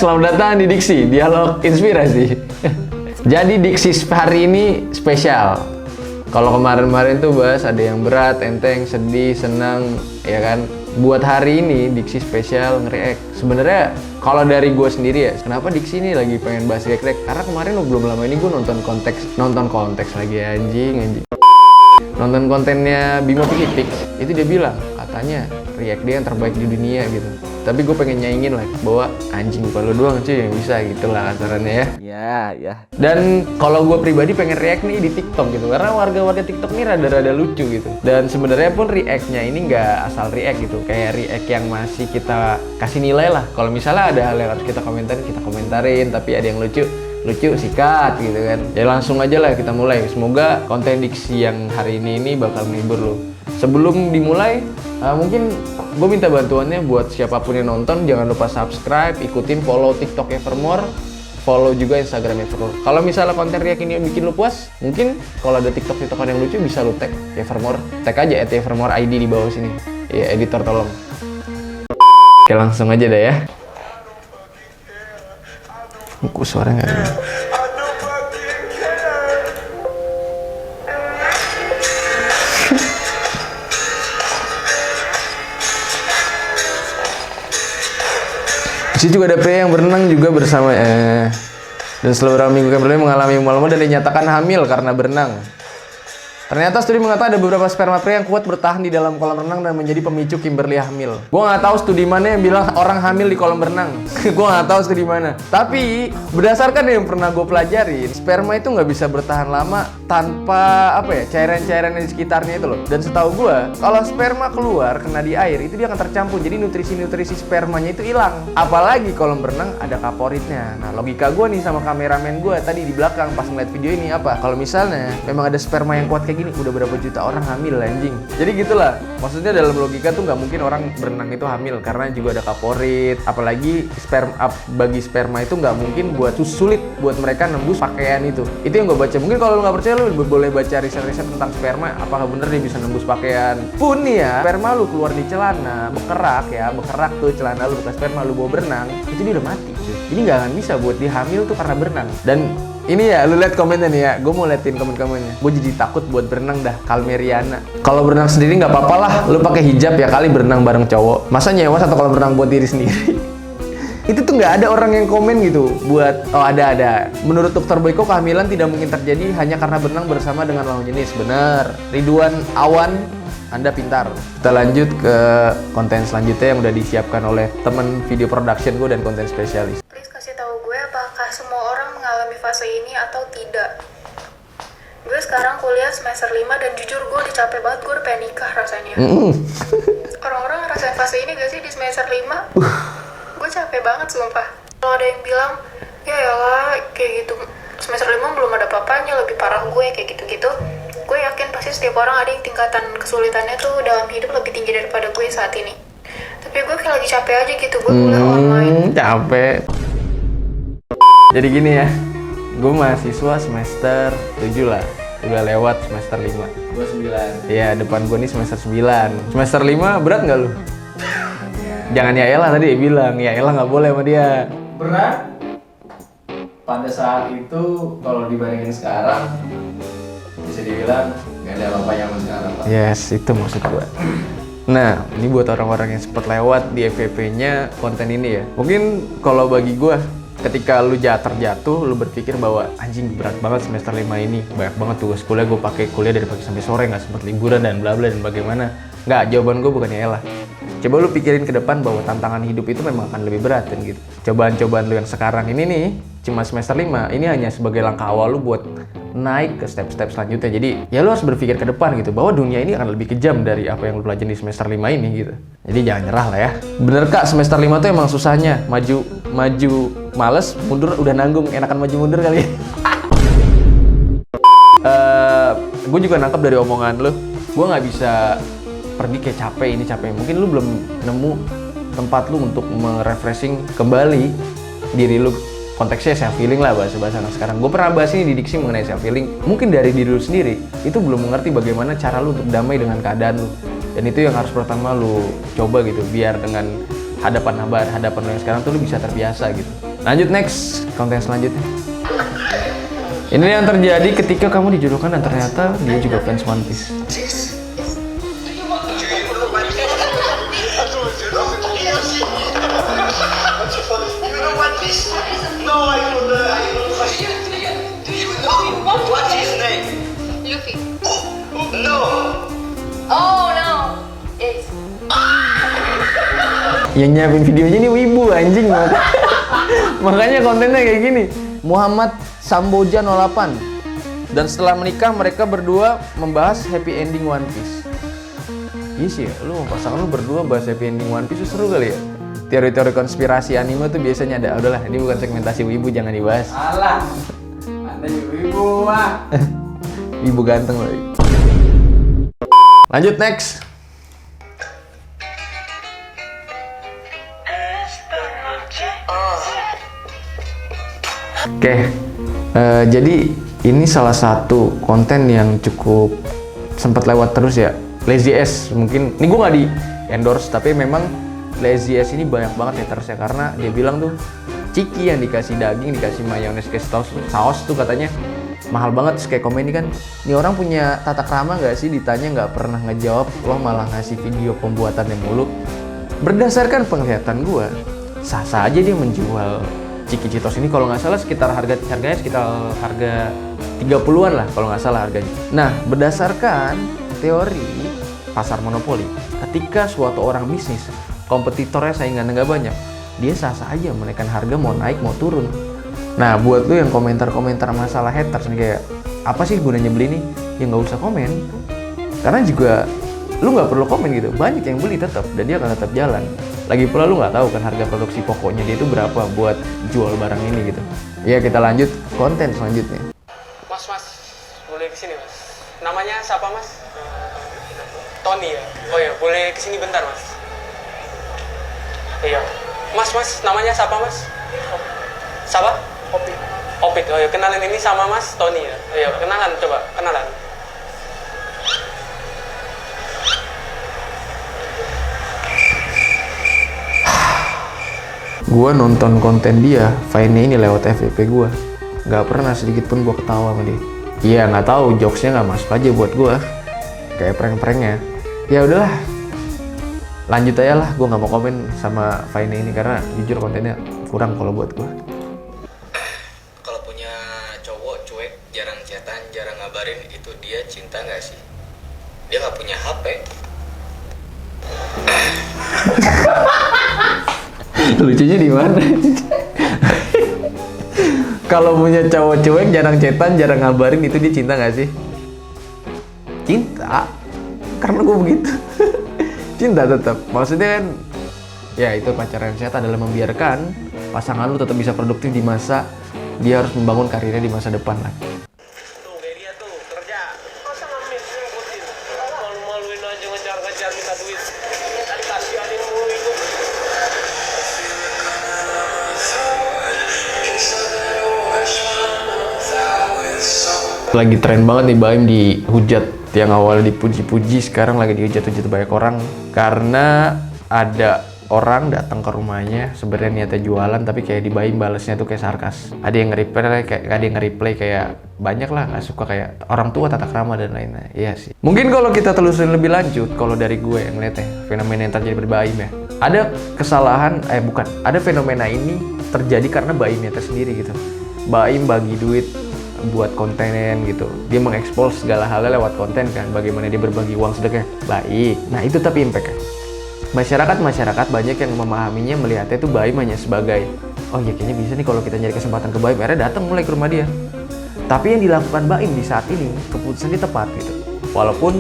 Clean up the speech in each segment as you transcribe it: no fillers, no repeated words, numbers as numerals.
Selamat datang di Diksi, Dialog Inspirasi. Jadi Diksi hari ini spesial. Kalau kemarin-kemarin tuh bahas ada yang berat, enteng, sedih, senang, ya kan? Buat hari ini Diksi spesial nge-react. Sebenarnya kalau dari gue sendiri ya, kenapa Diksi ini lagi pengen bahas react? Karena kemarin belum lama ini gue nonton konteks lagi anjing. Nonton kontennya Bima Pikipik, itu dia bilang katanya react dia yang terbaik di dunia gitu. Tapi gue pengen nyaingin lah bahwa anjing bukan lo doang cuy yang bisa gitu lah kasarannya ya. Ya. Dan kalau gue pribadi pengen react nih di TikTok gitu, karena warga-warga TikTok ini rada-rada lucu gitu. Dan sebenarnya pun react-nya ini nggak asal react gitu, kayak react yang masih kita kasih nilai lah. Kalau misalnya ada hal yang harus kita komentarin, tapi ada yang lucu sikat gitu kan. Ya langsung aja lah kita mulai. Semoga konten Diksi yang hari ini bakal menghibur lo. Sebelum dimulai, mungkin gue minta bantuannya buat siapapun yang nonton, jangan lupa subscribe, ikutin follow TikTok Evermore, follow juga Instagram Evermore. Kalau misalnya konten react ini yang bikin lu puas, mungkin kalau ada TikTok-TikTokan yang lucu bisa lu tag Evermore, tag aja @Evermore ID di bawah sini. Ya editor tolong. Oke langsung aja deh ya. Kok suaranya nggak ada? Di sini juga ada pria yang berenang juga bersama dan selama minggu kemarin mengalami mual-mual dan dinyatakan hamil karena berenang. Ternyata studi mengatakan ada beberapa sperma pria yang kuat bertahan di dalam kolam renang dan menjadi pemicu Kimberly hamil. Gue nggak tahu studi mana yang bilang orang hamil di kolam renang. Gue nggak tahu studi mana. Tapi berdasarkan yang pernah gue pelajarin, sperma itu nggak bisa bertahan lama tanpa cairan-cairan di sekitarnya itu loh. Dan setahu gue, kalau sperma keluar kena di air itu dia akan tercampur. Jadi nutrisi spermanya itu hilang. Apalagi kolam renang ada kaporitnya. Nah logika gue nih sama kameramen gue tadi di belakang pas ngeliat video ini apa? Kalau misalnya memang ada sperma yang kuat kayak gini, udah berapa juta orang hamil anjing. Jadi gitulah, maksudnya dalam logika tuh nggak mungkin orang berenang itu hamil karena juga ada kaporit. Apalagi bagi sperma itu nggak mungkin sulit buat mereka nembus pakaian itu. Itu yang gue baca. Mungkin kalau lu nggak percaya lu boleh baca riset-riset tentang sperma, apakah bener dia bisa nembus pakaian. Pun nih ya, sperma lu keluar di celana bekerak tuh celana lu bekas sperma lu bawa berenang, itu dia udah mati cuy. Jadi nggak akan bisa buat dia hamil tuh karena berenang. Dan ini ya, lu lihat komennya nih ya, gue mau liatin komen-komennya. Gue jadi takut buat berenang dah, Kalmeriana. Kalau berenang sendiri nggak apa-apa lah, lu pakai hijab ya kali berenang bareng cowok. Masa nyewa satu kolam renang buat diri sendiri? Itu tuh nggak ada orang yang komen gitu buat, ada. Menurut Dr. Boyko, kehamilan tidak mungkin terjadi hanya karena berenang bersama dengan lawan jenis. Bener. Ridwan Awan, Anda pintar. Kita lanjut ke konten selanjutnya yang udah disiapkan oleh temen video production gue dan konten spesialis. Kasih tahu gue apakah semua orang mengalami fase ini atau tidak. Gue sekarang kuliah semester 5 dan jujur gue udah capek banget, gue udah pengen nikah rasanya. Orang-orang ngerasain fase ini gak sih di semester 5? Gue capek banget sumpah. Kalau ada yang bilang, ya yalah kayak gitu, semester 5 belum ada apa-apanya, lebih parah gue kayak gitu-gitu. Gue yakin pasti setiap orang ada yang tingkatan kesulitannya tuh dalam hidup lebih tinggi daripada gue saat ini. Tapi gue kayak lagi capek aja gitu, gue kuliah online. Capek. Jadi gini ya, gue mahasiswa semester 7 lah, udah lewat semester 5. Gue 9. Iya, depan gue nih semester 9. Semester 5 berat nggak lu? Jangan ya elah tadi bilang, ya elah nggak boleh sama dia. Berat pada saat itu kalau dibandingin sekarang bisa dibilang nggak ada apa-apanya sama sekarang Pak. Yes, itu maksud gue. Nah, ini buat orang-orang yang sempat lewat di FVP-nya konten ini ya. Mungkin kalau bagi gue, ketika lu terjatuh, lu berpikir bahwa anjing berat banget semester 5 ini, banyak banget tugas kuliah, gue pakai kuliah dari pagi sampai sore, nggak sempat liburan dan bla bla dan bagaimana. Nggak, jawaban gue bukannya elah. Coba lu pikirin ke depan bahwa tantangan hidup itu memang akan lebih berat kan gitu. Cobaan-cobaan lu yang sekarang ini nih, cuma semester 5, ini hanya sebagai langkah awal lu buat naik ke step-step selanjutnya. Jadi ya lu harus berpikir ke depan gitu, bahwa dunia ini akan lebih kejam dari apa yang lu pelajari di semester 5 ini gitu. Jadi jangan nyerah lah ya. Bener kak, semester 5 tuh emang susahnya. Maju males, mundur udah nanggung, enakan maju mundur kali. Gue juga nangkep dari omongan lu, gue nggak bisa pergi kayak capek. Mungkin lu belum nemu tempat lu untuk merefreshing kembali diri lu. Konteksnya self healing lah bahasa anak sekarang. Gue pernah bahas ini di Diksi mengenai self healing. Mungkin dari diri lu sendiri itu belum mengerti bagaimana cara lu untuk damai dengan keadaan lu. Dan itu yang harus pertama lu coba gitu, biar dengan hadapan lu yang sekarang tuh lu bisa terbiasa gitu. Lanjut next, konten selanjutnya. Ini yang terjadi ketika kamu dijodohkan dan ternyata dia juga fans One Piece. Luffy. Oh no. It's Yang nyiapin videonya ini wibu anjing banget. Makanya kontennya kayak gini. Muhammad Samboja 08. Dan setelah menikah mereka berdua membahas happy ending One Piece. Iya sih ya, lu pasangan lu berdua bahas happy ending One Piece seru kali ya. Teori-teori konspirasi anime tuh biasanya ada. Udahlah, ini bukan segmentasi wibu, jangan dibahas. Alah, Anda juga ibu ah. Wibu ganteng loh. Lanjut next. Oke, jadi ini salah satu konten yang cukup sempat lewat terus ya. Lazy S mungkin, ini gue nggak di endorse tapi memang Lazy S ini banyak banget hatersnya karena dia bilang tuh ciki yang dikasih daging, dikasih mayones, dikasih saus tuh katanya mahal banget. Terus kayak komen ini kan, ini orang punya tata krama nggak sih, ditanya nggak pernah ngejawab, lo malah ngasih video pembuatannya mulu. Berdasarkan penglihatan gue, sah-sah aja dia menjual Ciki Citos ini, kalau nggak salah sekitar harganya sekitar harga 30-an lah kalau nggak salah harganya. Nah, berdasarkan teori pasar monopoli, ketika suatu orang bisnis kompetitornya saingannya nggak banyak, dia sah-sah aja menaikkan harga, mau naik mau turun. Nah, buat lu yang komentar-komentar masalah haters nih kayak apa sih gunanya beli ini? Ya nggak usah komen, karena juga lu nggak perlu komen gitu. Banyak yang beli tetap dan dia akan tetap jalan. Lagi pula lu nggak tahu kan harga produksi pokoknya dia itu berapa buat jual barang ini gitu. Ya kita lanjut konten selanjutnya. Mas, boleh kesini mas? Namanya siapa mas? Tony ya? Oh ya, boleh kesini bentar mas? Iya. Mas, namanya siapa mas? Siapa? Opit. Oh ya, kenalin ini sama mas Tony ya? Iya, kenalan coba, kenalan. Gua nonton konten dia, Vine ini lewat FYP gua. Nggak pernah sedikit pun gua ketawa sama dia. Iya, nggak tahu jokesnya nggak masuk aja buat gua. Kayak prank-pranknya. Ya udahlah, lanjut aja lah. Gua nggak mau komen sama Vine ini karena jujur kontennya kurang kalau buat gua. Kalau punya cowok cuek, jarang chatan, jarang ngabarin, itu dia cinta nggak sih? Dia nggak punya HP. Lucunya di mana? Kalau punya cowok cuek, jarang chatan, jarang ngabarin, itu dia cinta nggak sih? Cinta, karena gue begitu. Cinta tetap. Maksudnya kan, ya itu pacaran sehat adalah membiarkan pasangan lu tetap bisa produktif di masa dia harus membangun karirnya di masa depan lah. Tuh, kayak dia tuh, kerja. Masa ngambil ngikutin? Malu-maluin aja ngejar-ngejar minta duit. Tadi kasihanin mulu itu. Lagi tren banget nih Baim dihujat, yang awalnya dipuji-puji sekarang lagi dihujat-hujat banyak orang karena ada orang datang ke rumahnya sebenarnya niatnya jualan tapi kayak di Baim balesnya tuh kayak sarkas. Ada yang nge-replay kayak banyak lah nggak suka kayak orang tua, tata krama dan lain-lain. Iya sih. Mungkin kalau kita telusurin lebih lanjut, kalau dari gue yang lihat ya fenomena yang terjadi pada Baim ya, ada kesalahan ada fenomena ini terjadi karena Baimnya tersendiri gitu. Baim bagi duit buat konten gitu, dia mengekspos segala halnya lewat konten kan, bagaimana dia berbagi uang sedekah baik. Nah itu tapi impact kan, masyarakat banyak yang memahaminya, melihatnya itu Baim hanya sebagai oh ya kayaknya bisa nih kalau kita nyari kesempatan ke Baim, akhirnya datang mulai ke rumah dia. Tapi yang dilakukan Baim di saat ini keputusan dia tepat gitu, walaupun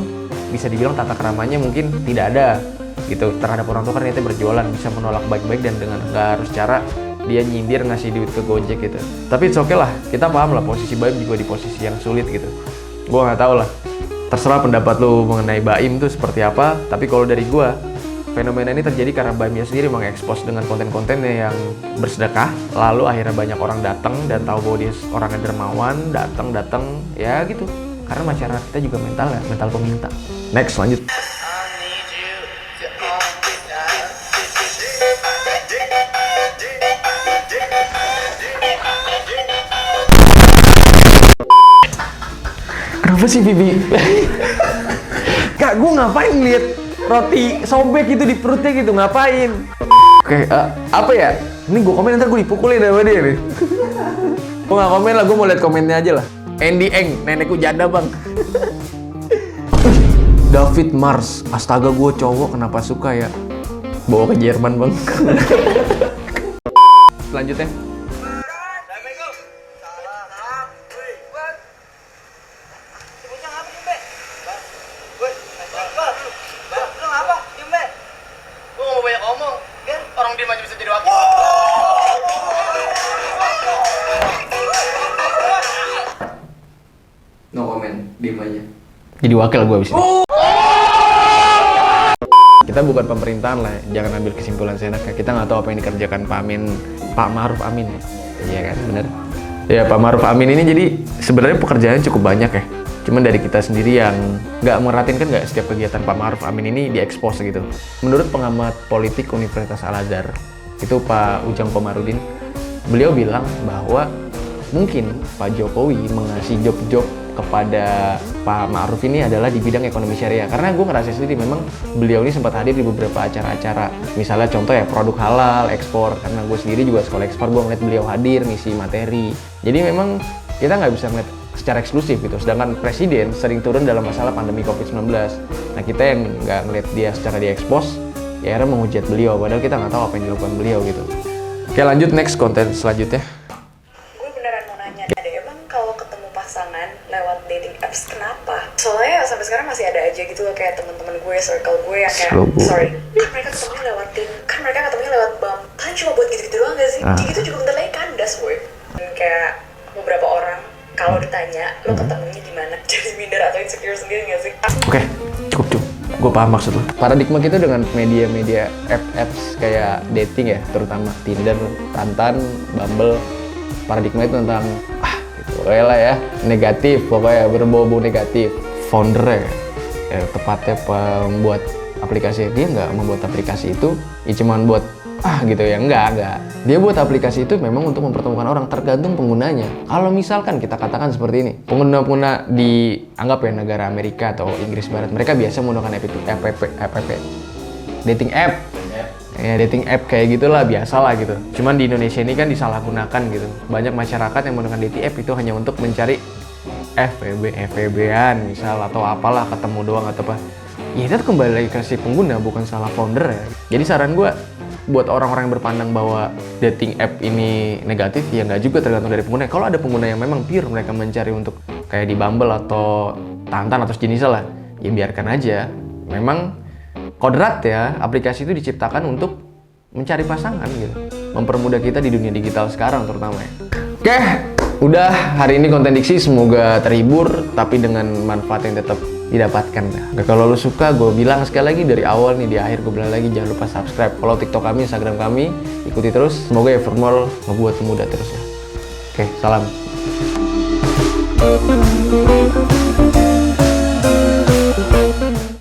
bisa dibilang tata keramanya mungkin tidak ada gitu terhadap orang tua, karena dia berjualan bisa menolak baik-baik dan dengan nggak harus cara dia nyindir ngasih duit ke Gojek gitu. Tapi it's okay lah, kita paham lah posisi Baim juga di posisi yang sulit gitu. Gue nggak tahu lah, terserah pendapat lu mengenai Baim tuh seperti apa. Tapi kalau dari gue, fenomena ini terjadi karena Baimnya sendiri mengekspos dengan konten-kontennya yang bersedekah, lalu akhirnya banyak orang datang dan tahu bahwa dia orangnya dermawan, datang ya gitu. Karena masyarakat kita juga mental peminta. Next, lanjut. Kenapa sih Bibi? Kak, gue ngapain lihat roti sobek itu di perutnya gitu, ngapain? Oke, apa ya? Ini gue komen ntar gue dipukulin sama dia nih. Gue nggak komen lah, gue mau lihat komennya aja lah. Andy Eng, nenekku janda bang. David Mars, astaga gue cowok kenapa suka ya? Bawa ke Jerman bang. Selanjutnya. No comment, diem aja. Jadi wakil gue abis ini. Kita bukan pemerintahan lah, jangan ambil kesimpulan seenaknya. Kita nggak tahu apa yang dikerjakan Pak Ma'ruf Amin. Iya kan, bener. Ya Pak Ma'ruf Amin ini jadi sebenarnya pekerjaannya cukup banyak ya. Cuman dari kita sendiri yang nggak merhatiin kan nggak setiap kegiatan Pak Ma'ruf Amin ini diekspos gitu. Menurut pengamat politik Universitas Al-Azhar, itu Pak Ujang Komarudin, beliau bilang bahwa mungkin Pak Jokowi mengasih job-job kepada Pak Ma'ruf ini adalah di bidang ekonomi syariah. Karena gue ngerasa sendiri memang beliau ini sempat hadir di beberapa acara-acara. Misalnya contoh ya produk halal, ekspor. Karena gue sendiri juga sekolah ekspor, gue ngeliat beliau hadir, ngisi materi. Jadi memang kita nggak bisa ngeliat secara eksklusif gitu. Sedangkan presiden sering turun dalam masalah pandemi COVID-19. Nah kita yang nggak ngeliat dia secara diekspos, ya akhirnya menghujat beliau. Padahal kita nggak tahu apa yang dilakukan beliau gitu. Oke lanjut next konten selanjutnya. Soalnya sampai sekarang masih ada aja gitu loh kayak teman-teman gue, circle gue yang kayak kan mereka ketemunya lewat bang, kan cuma buat gitu-gitu doang gak sih? Gitu juga bentar lagi kandas gue. Dan kayak beberapa orang kalau ditanya lo ketemunya di mana, jadi minder atau insecure sendiri gak sih? Oke, cukup. Gue paham maksud lo. Paradigma kita dengan media-media apps kayak dating ya, terutama Tinder, Tantan, Bumble. Paradigma itu tentang pokoknya lah ya, negatif, pokoknya berbau-bau negatif. Founder ya, tepatnya pembuat aplikasi, dia nggak membuat aplikasi itu ya cuman buat gitu ya, enggak. Dia buat aplikasi itu memang untuk mempertemukan orang, tergantung penggunanya. Kalau misalkan kita katakan seperti ini, pengguna-pengguna di anggap ya negara Amerika atau Inggris Barat, mereka biasa menggunakan app dating app. Ya dating app kayak gitulah, biasalah gitu. Cuman di Indonesia ini kan disalahgunakan gitu. Banyak masyarakat yang menggunakan dating app itu hanya untuk mencari FVB-an misal atau apalah, ketemu doang atau apa. Ya itu kembali lagi ke si pengguna, bukan salah founder ya. Jadi saran gue buat orang-orang yang berpandang bahwa dating app ini negatif, ya nggak juga, tergantung dari pengguna. Kalau ada pengguna yang memang pure mereka mencari untuk kayak di Bumble atau Tantan atau sejenisnya lah, ya biarkan aja. Memang kodrat ya, aplikasi itu diciptakan untuk mencari pasangan gitu, mempermudah kita di dunia digital sekarang terutama ya. Oke, udah hari ini konten diksi, semoga terhibur tapi dengan manfaat yang tetap didapatkan. Nah, kalau lo suka, gue bilang sekali lagi dari awal nih, di akhir gue bilang lagi, jangan lupa subscribe, follow TikTok kami, Instagram kami, ikuti terus. Semoga Evermore membuat mudah terus ya. Oke, salam.